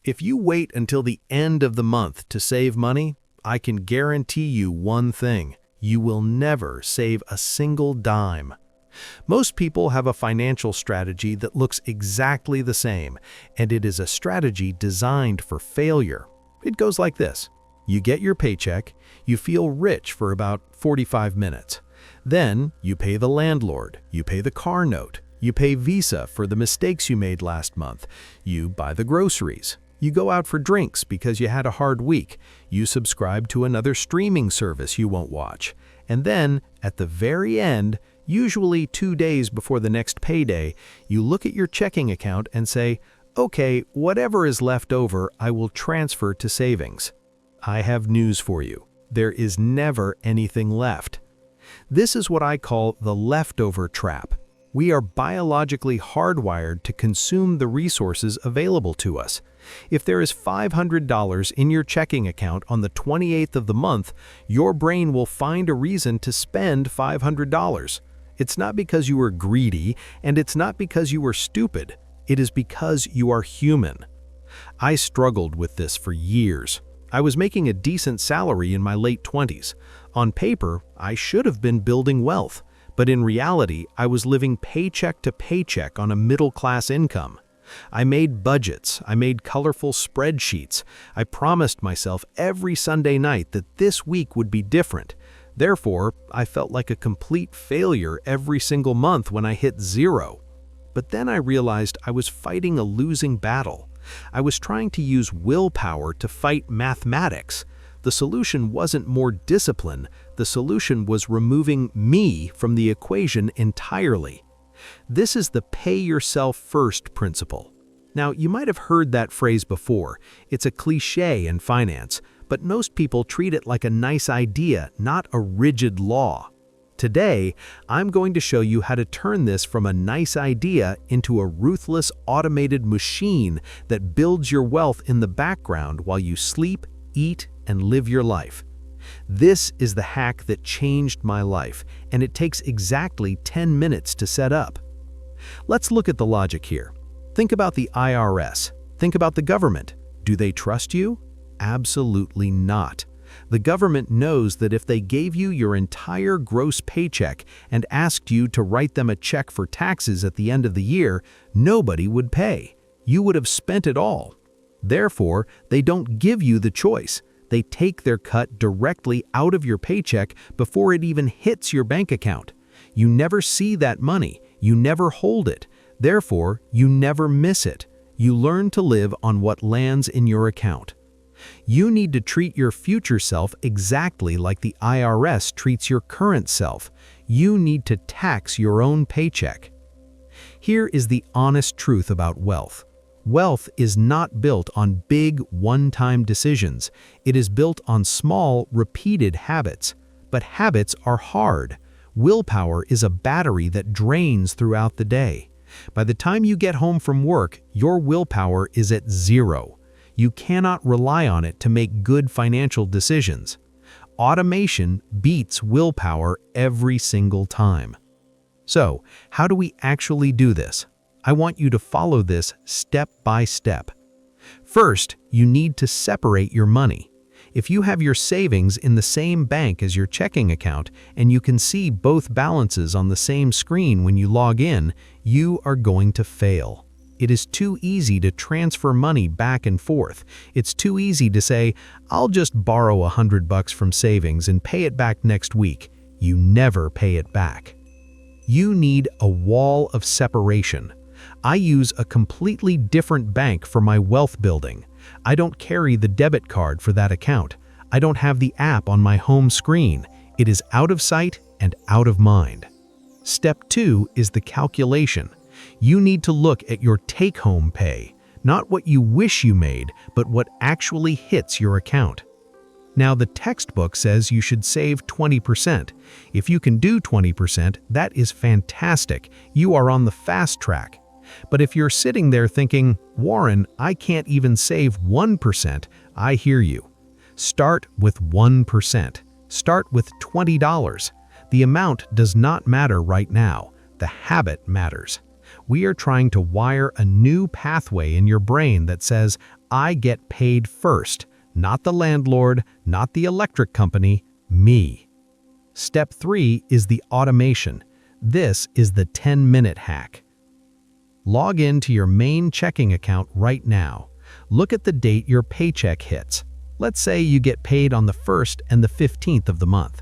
If you wait until the end of the month to save money, I can guarantee you one thing: you will never save a single dime. Most people have a financial strategy that looks exactly the same, and it is a strategy designed for failure. It goes like this. You get your paycheck, you feel rich for about 45 minutes. Then you pay the landlord, you pay the car note, you pay Visa for the mistakes you made last month, you buy the groceries, you go out for drinks because you had a hard week, you subscribe to another streaming service you won't watch, and then, at the very end, usually 2 days before the next payday, you look at your checking account and say, "Okay, whatever is left over, I will transfer to savings." I have news for you. There is never anything left. This is what I call the leftover trap. We are biologically hardwired to consume the resources available to us. If there is $500 in your checking account on the 28th of the month, your brain will find a reason to spend $500. It's not because you were greedy, and it's not because you were stupid. It is because you are human. I struggled with this for years. I was making a decent salary in my late 20s. On paper, I should have been building wealth, but in reality, I was living paycheck to paycheck on a middle-class income. I made budgets, I made colorful spreadsheets. I promised myself every Sunday night that this week would be different. Therefore, I felt like a complete failure every single month when I hit zero. But then I realized I was fighting a losing battle. I was trying to use willpower to fight mathematics. The solution wasn't more discipline. The solution was removing me from the equation entirely. This is the pay yourself first principle. Now, you might have heard that phrase before. It's a cliche in finance, but most people treat it like a nice idea, not a rigid law. Today, I'm going to show you how to turn this from a nice idea into a ruthless automated machine that builds your wealth in the background while you sleep, eat, and live your life. This is the hack that changed my life, and it takes exactly 10 minutes to set up. Let's look at the logic here. Think about the IRS. Think about the government. Do they trust you? Absolutely not. The government knows that if they gave you your entire gross paycheck and asked you to write them a check for taxes at the end of the year, nobody would pay. You would have spent it all. Therefore, they don't give you the choice. They take their cut directly out of your paycheck before it even hits your bank account. You never see that money. You never hold it. Therefore, you never miss it. You learn to live on what lands in your account. You need to treat your future self exactly like the IRS treats your current self. You need to tax your own paycheck. Here is the honest truth about wealth. Wealth is not built on big, one-time decisions. It is built on small, repeated habits. But habits are hard. Willpower is a battery that drains throughout the day. By the time you get home from work, your willpower is at zero. You cannot rely on it to make good financial decisions. Automation beats willpower every single time. So, how do we actually do this? I want you to follow this step by step. First, you need to separate your money. If you have your savings in the same bank as your checking account and you can see both balances on the same screen when you log in, you are going to fail. It is too easy to transfer money back and forth. It's too easy to say, "I'll just borrow $100 from savings and pay it back next week." You never pay it back. You need a wall of separation. I use a completely different bank for my wealth building. I don't carry the debit card for that account. I don't have the app on my home screen. It is out of sight and out of mind. Step 2 is the calculation. You need to look at your take-home pay, not what you wish you made, but what actually hits your account. Now, the textbook says you should save 20%. If you can do 20%, that is fantastic. You are on the fast track. But if you're sitting there thinking, "Warren, I can't even save 1%, I hear you. Start with 1%. Start with $20. The amount does not matter right now. The habit matters. We are trying to wire a new pathway in your brain that says, I get paid first, not the landlord, not the electric company, me. Step 3 is the automation. This is the 10-minute hack. Log in to your main checking account right now. Look at the date your paycheck hits. Let's say you get paid on the 1st and the 15th of the month.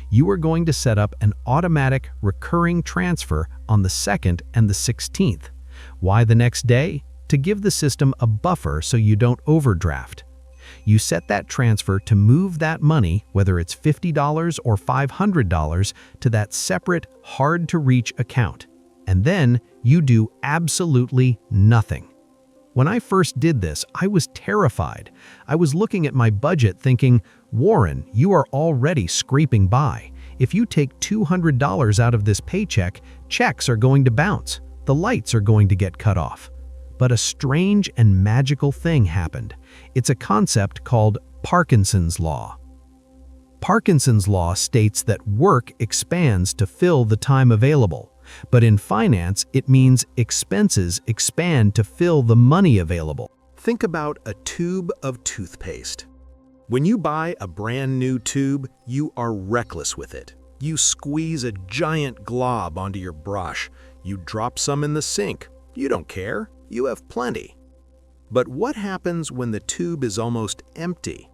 You are going to set up an automatic recurring transfer on the 2nd and the 16th. Why the next day? To give the system a buffer so you don't overdraft. You set that transfer to move that money, whether it's $50 or $500, to that separate, hard-to-reach account. And then you do absolutely nothing. When I first did this, I was terrified. I was looking at my budget thinking, Warren, you are already scraping by. If you take $200 out of this paycheck, checks are going to bounce. The lights are going to get cut off. But a strange and magical thing happened. It's a concept called Parkinson's Law. Parkinson's Law states that work expands to fill the time available. But in finance, it means expenses expand to fill the money available. Think about a tube of toothpaste. When you buy a brand new tube, you are reckless with it. You squeeze a giant glob onto your brush. You drop some in the sink. You don't care. You have plenty. But what happens when the tube is almost empty?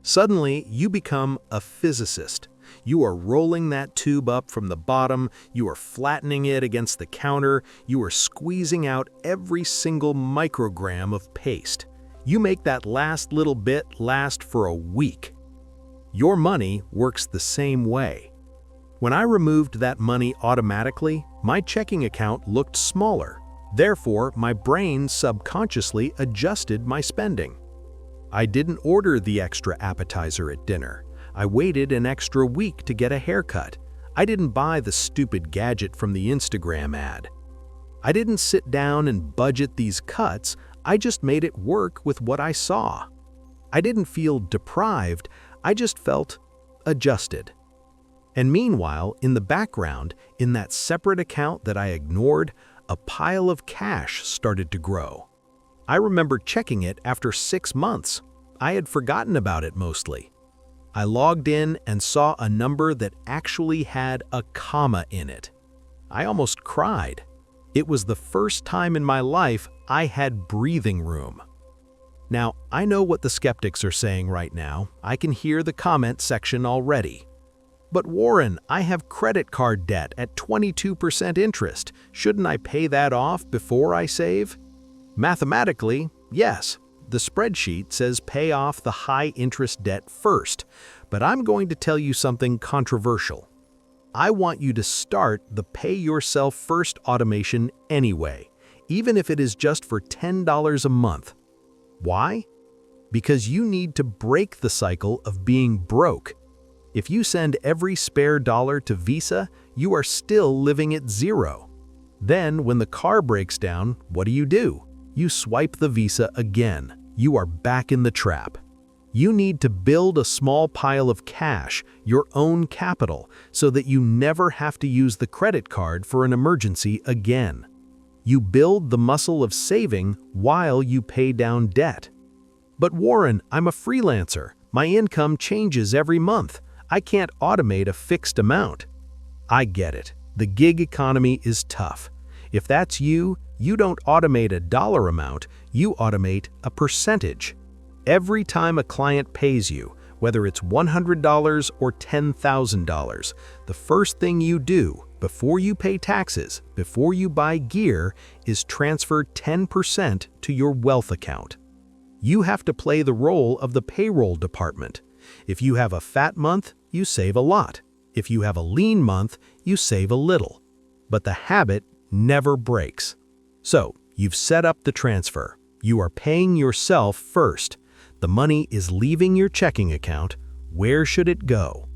Suddenly, you become a physicist. You are rolling that tube up from the bottom, you are flattening it against the counter, you are squeezing out every single microgram of paste. You make that last little bit last for a week. Your money works the same way. When I removed that money automatically, my checking account looked smaller. Therefore, my brain subconsciously adjusted my spending. I didn't order the extra appetizer at dinner. I waited an extra week to get a haircut. I didn't buy the stupid gadget from the Instagram ad. I didn't sit down and budget these cuts, I just made it work with what I saw. I didn't feel deprived, I just felt adjusted. And meanwhile, in the background, in that separate account that I ignored, a pile of cash started to grow. I remember checking it after 6 months. I had forgotten about it mostly. I logged in and saw a number that actually had a comma in it. I almost cried. It was the first time in my life I had breathing room. Now, I know what the skeptics are saying right now. I can hear the comment section already. But Warren, I have credit card debt at 22% interest. Shouldn't I pay that off before I save? Mathematically, yes. The spreadsheet says pay off the high-interest debt first, but I'm going to tell you something controversial. I want you to start the pay yourself first automation anyway, even if it is just for $10 a month. Why? Because you need to break the cycle of being broke. If you send every spare dollar to Visa, you are still living at zero. Then, when the car breaks down, what do? You swipe the Visa again. You are back in the trap. You need to build a small pile of cash, your own capital, so that you never have to use the credit card for an emergency again. You build the muscle of saving while you pay down debt. But Warren, I'm a freelancer. My income changes every month. I can't automate a fixed amount. I get it. The gig economy is tough. If that's you, you don't automate a dollar amount, you automate a percentage. Every time a client pays you, whether it's $100 or $10,000, the first thing you do before you pay taxes, before you buy gear, is transfer 10% to your wealth account. You have to play the role of the payroll department. If you have a fat month, you save a lot. If you have a lean month, you save a little. But the habit never breaks. So, you've set up the transfer. You are paying yourself first. The money is leaving your checking account. Where should it go?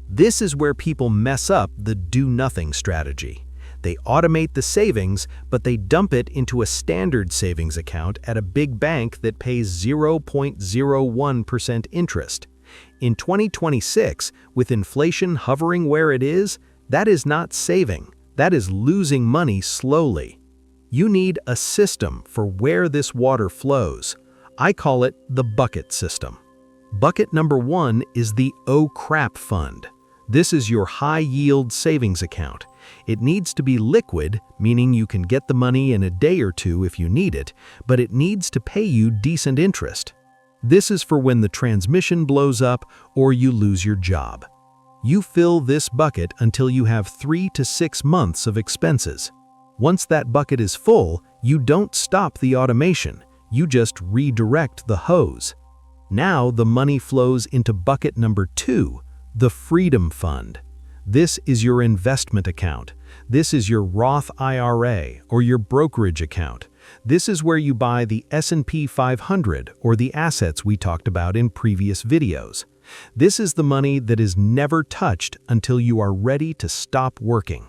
This is where people mess up the do-nothing strategy. They automate the savings, but they dump it into a standard savings account at a big bank that pays 0.01% interest. In 2026, with inflation hovering where it is, that is not saving. That is losing money slowly. You need a system for where this water flows. I call it the bucket system. Bucket number 1 is the "oh crap" fund. This is your high-yield savings account. It needs to be liquid, meaning you can get the money in a day or two if you need it, but it needs to pay you decent interest. This is for when the transmission blows up or you lose your job. You fill this bucket until you have 3 to 6 months of expenses. Once that bucket is full, you don't stop the automation, you just redirect the hose. Now the money flows into bucket number 2, the Freedom Fund. This is your investment account. This is your Roth IRA or your brokerage account. This is where you buy the S&P 500 or the assets we talked about in previous videos. This is the money that is never touched until you are ready to stop working.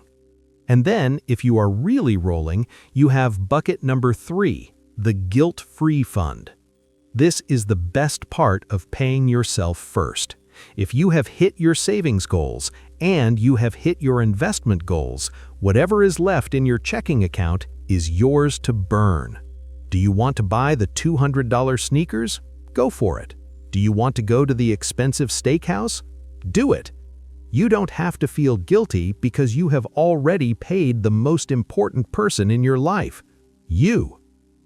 And then, if you are really rolling, you have bucket number 3, the Guilt-Free Fund. This is the best part of paying yourself first. If you have hit your savings goals and you have hit your investment goals, whatever is left in your checking account is yours to burn. Do you want to buy the $200 sneakers? Go for it. Do you want to go to the expensive steakhouse? Do it. You don't have to feel guilty because you have already paid the most important person in your life, you.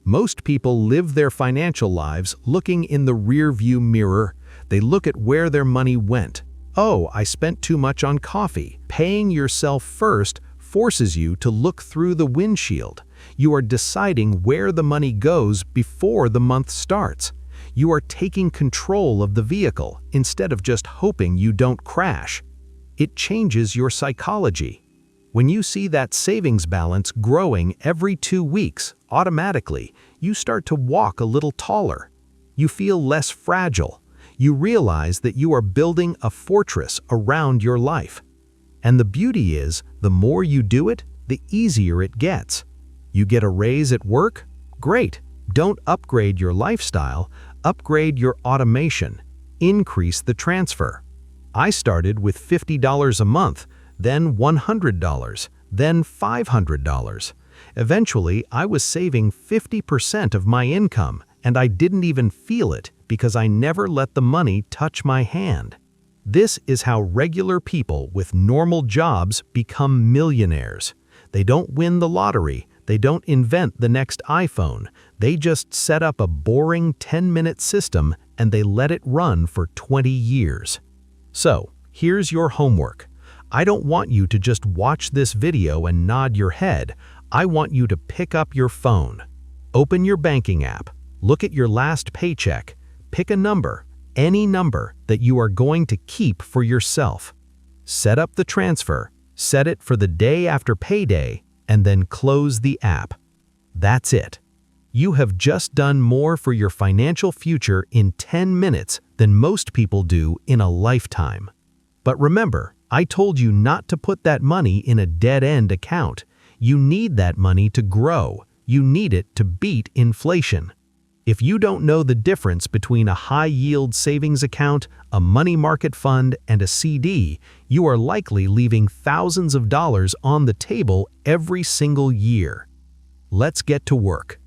Most people live their financial lives looking in the rearview mirror. They look at where their money went. Oh, I spent too much on coffee. Paying yourself first forces you to look through the windshield. You are deciding where the money goes before the month starts. You are taking control of the vehicle instead of just hoping you don't crash. It changes your psychology. When you see that savings balance growing every 2 weeks, automatically, you start to walk a little taller. You feel less fragile. You realize that you are building a fortress around your life. And the beauty is, the more you do it, the easier it gets. You get a raise at work? Great. Don't upgrade your lifestyle, upgrade your automation. Increase the transfer. I started with $50 a month, then $100, then $500. Eventually, I was saving 50% of my income, and I didn't even feel it because I never let the money touch my hand. This is how regular people with normal jobs become millionaires. They don't win the lottery. They don't invent the next iPhone. They just set up a boring 10-minute system and they let it run for 20 years. So, here's your homework. I don't want you to just watch this video and nod your head. I want you to pick up your phone. Open your banking app. Look at your last paycheck. Pick a number, any number that you are going to keep for yourself. Set up the transfer, set it for the day after payday, and then close the app. That's it. You have just done more for your financial future in 10 minutes than most people do in a lifetime. But remember, I told you not to put that money in a dead-end account. You need that money to grow. You need it to beat inflation. If you don't know the difference between a high-yield savings account, a money market fund, and a CD, you are likely leaving thousands of dollars on the table every single year. Let's get to work.